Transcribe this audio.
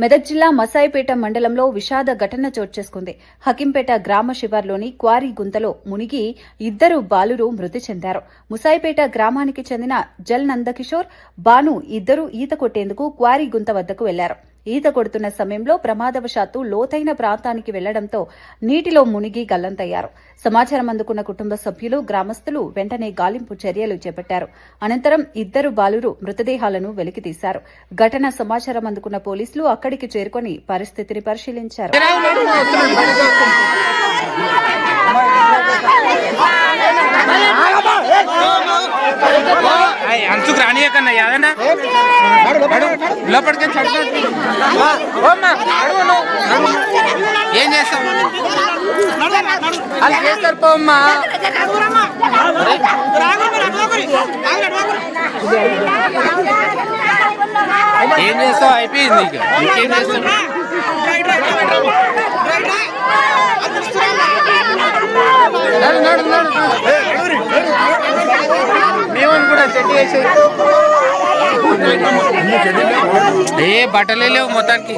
మెదక్ జిల్లా మసాయిపేట మండలంలో విషాద ఘటన చోటు చేసుకుంది. హకింపేట గ్రామ శివార్లోని క్వారీ గుంతలో మునిగి 2 బాలురు మృతి చెందారు. ముసాయిపేట గ్రామానికి చెందిన జల్ నందకిషోర్, బాను ఇద్దరూ ఈత కొట్టేందుకు క్వారీ గుంత వద్దకు వెళ్లారు. ఈత కొడుతున్న సమయంలో ప్రమాదవశాత్తు లోతైన ప్రాంతానికి వెళ్లడంతో నీటిలో మునిగి గల్లంతయ్యారు. సమాచారం అందుకున్న కుటుంబ సభ్యులు, గ్రామస్తులు వెంటనే గాలింపు చర్యలు చేపట్టారు. అనంతరం 2 బాలురు మృతదేహాలను వెలికితీశారు. ఘటన సమాచారం అందుకున్న పోలీసులు అక్కడికి చేరుకుని పరిస్థితిని పరిశీలించారు. అంచుకు రానియకన్నా యాదన్నా లోపలికి ఏం చేస్తావు అది చేస్తారు పోమ్మా. ఏం చేస్తావు అయిపోయింది ఇంకేం చేస్తావు. మేమని కూడా సెట్ చేసి ఏ బట్టలే లేవు మొత్తానికి.